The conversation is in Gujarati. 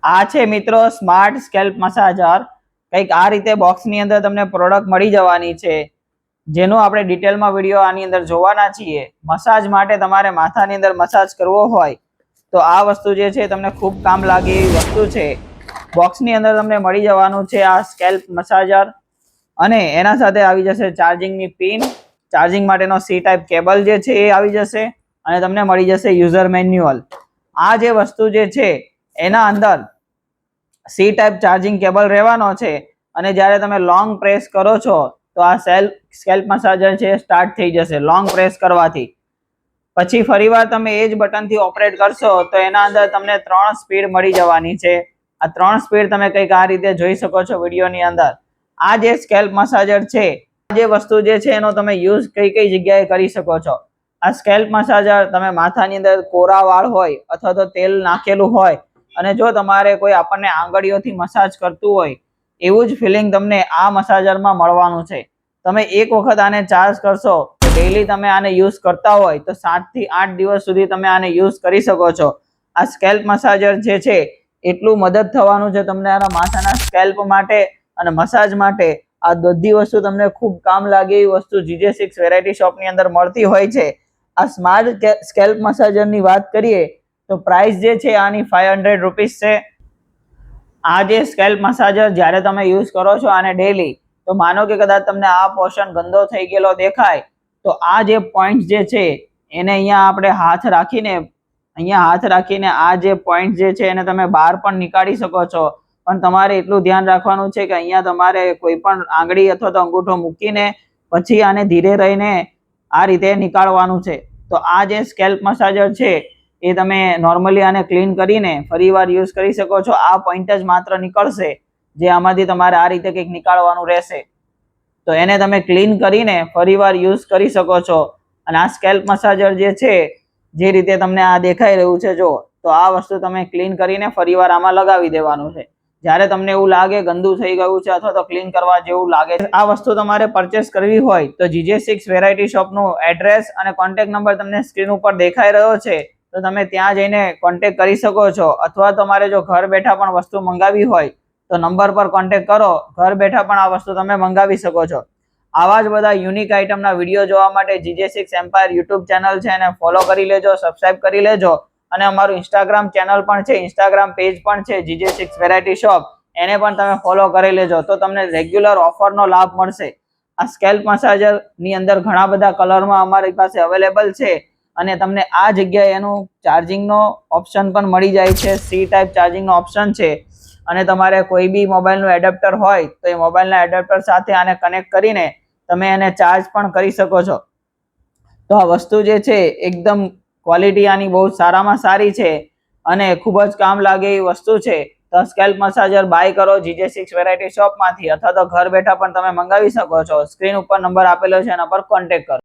આ છે મિત્રો સ્માર્ટ સ્કેલ્પ મસાજર. કંઈક આ રીતે બોક્સની અંદર તમને પ્રોડક્ટ મળી જવાની છે, જેનું આપણે ડિટેલમાં વિડીયો આની અંદર જોવાના છીએ. મસાજ માટે તમારે માથાની અંદર મસાજ કરવો હોય તો આ વસ્તુ જે છે તમને ખૂબ કામ લાગે એવી વસ્તુ છે. બોક્સની અંદર તમને મળી જવાનું છે આ સ્કેલ્પ મસાજર, અને એના સાથે આવી જશે ચાર્જિંગની પિન, ચાર્જિંગ માટેનો સી ટાઈપ કેબલ જે છે એ આવી જશે, અને તમને મળી જશે યુઝર મેન્યુઅલ. આ જે વસ્તુ જે છે એના અંદર સી ટાઈપ ચાર્જિંગ કેબલ રહેવાનો છે, અને જ્યારે તમે લોંગ પ્રેસ કરો છો તો આ સ્કેલ્પ મસાજર છે સ્ટાર્ટ થઈ જશે લોંગ પ્રેસ કરવાથી. પછી ફરીવાર તમે એ જ બટનથી ઓપરેટ કરશો તો એના અંદર તમને 3 સ્પીડ મળી જવાની છે. આ 3 સ્પીડ તમે કંઈક આ રીતે જોઈ શકો છો વિડીયોની અંદર. આ જે સ્કેલ્પ મસાજર છે, આ જે વસ્તુ જે છે એનો તમે યુઝ કઈ કઈ જગ્યાએ કરી શકો છો. આ સ્કેલ્પ મસાજર તમે માથાની અંદર કોરા વાળ હોય અથવા તો તેલ નાખેલું હોય, અને જો તમારે કોઈ આપણને આંગળીઓથી મસાજ કરતું હોય એવું જ ફિલિંગ તમને આ મસાજરમાં મળવાનું છે. તમે એક વખત આને ચાર્જ કરશો તો ડેઈલી તમે આને યુઝ કરતા હોય તો 7 થી 8 દિવસ સુધી તમે આને યુઝ કરી શકો છો. આ સ્કેલ્પ મસાજર જે છે એટલું મદદ થવાનું છે તમને આના માથાના સ્કેલ્પ માટે અને મસાજ માટે. આ બધી વસ્તુ તમને ખૂબ કામ લાગે એવી વસ્તુ GJ6 વેરાયટી શોપની અંદર મળતી હોય છે. આ સ્માર્ટ સ્કેલ્પ મસાજરની વાત કરીએ તો પ્રાઇસ જે છે આની 500 રૂપીસ છે. આ જે સ્કેલ્પ મસાજર જ્યારે તમે યુઝ કરો છો આને ડેલી, તો માનો કે કદાચ તમને આ પોર્શન ગંદો થઈ ગયેલો દેખાય તો આ જે પોઈન્ટ જે છે એને અહીંયા આપણે હાથ રાખીને આ જે પોઈન્ટ જે છે એને તમે બહાર પણ નીકાળી શકો છો. પણ તમારે એટલું ધ્યાન રાખવાનું છે કે અહીંયા તમારે કોઈ પણ આંગળી અથવા તો અંગૂઠો મૂકીને પછી આને ધીરે રહીને આ રીતે નીકાળવાનું છે. તો આ જે સ્કેલ્પ મસાજર છે એ તમે નોર્મલી આને ક્લીન કરીને ફરીવાર યુઝ કરી શકો છો. આ પોઈન્ટ જ માત્ર નીકળશે, જે આમાંથી તમારે આ રીતે કંઈક નીકાળવાનું રહેશે, તો એને તમે ક્લીન કરીને ફરીવાર યુઝ કરી શકો છો. અને આ સ્કેલ્પ મસાજર જે છે જે રીતે તમને આ દેખાઈ રહ્યું છે જો, તો આ વસ્તુ તમે ક્લીન કરીને ફરીવાર આમાં લગાવી દેવાનું છે. જ્યારે તમને એવું લાગે ગંદુ થઈ ગયું છે અથવા તો ક્લીન કરવા જેવું લાગે, આ વસ્તુ તમારે પરચેસ કરવી હોય તો GJ6 વેરાયટી શોપનું એડ્રેસ અને કોન્ટેક્ટ નંબર તમને સ્ક્રીન ઉપર દેખાઈ રહ્યો છે, તો તમે ત્યાં જઈને કોન્ટેક્ટ કરી શકો છો. અથવા તમારે જો ઘર બેઠા પણ વસ્તુ મંગાવી હોય તો નંબર પર કોન્ટેક્ટ કરો, ઘર બેઠા પણ આ વસ્તુ તમે મંગાવી શકો છો. આવા જ બધા યુનિક આઇટમના વિડીયો જોવા માટે GJ6 એમ્પાયર યુટ્યુબ ચેનલ છે એને ફોલો કરી લેજો, સબસ્ક્રાઇબ કરી લેજો, અને અમારું ઇન્સ્ટાગ્રામ ચેનલ પણ છે, ઇન્સ્ટાગ્રામ પેજ પણ છે GJ6 વેરાયટી શોપ, એને પણ તમે ફોલો કરી લેજો, તો તમને રેગ્યુલર ઓફરનો લાભ મળશે. આ સ્કેલ્પ મસાજરની અંદર ઘણા બધા કલરમાં અમારી પાસે અવેલેબલ છે, અને તમને આ જગ્યાએ એનું ચાર્જિંગનો ઓપ્શન પણ મળી જાય છે. સી ટાઈપ ચાર્જિંગનો ઓપ્શન છે, અને તમારે કોઈ બી મોબાઈલનું એડેપ્ટર હોય તો એ મોબાઈલના એડેપ્ટર સાથે આને કનેક્ટ કરીને તમે એને ચાર્જ પણ કરી શકો છો. તો આ વસ્તુ જે છે એકદમ ક્વોલિટી આની બહુ સારામાં સારી છે અને ખૂબ જ કામ લાગે એવી વસ્તુ છે. તો સ્કેલ્પ મસાજર બાય કરો GJ6 વેરાયટી શોપમાંથી, અથવા તો ઘર બેઠા પણ તમે મંગાવી શકો છો. સ્ક્રીન ઉપર નંબર આપેલો છે એના પર કોન્ટેક્ટ કરો.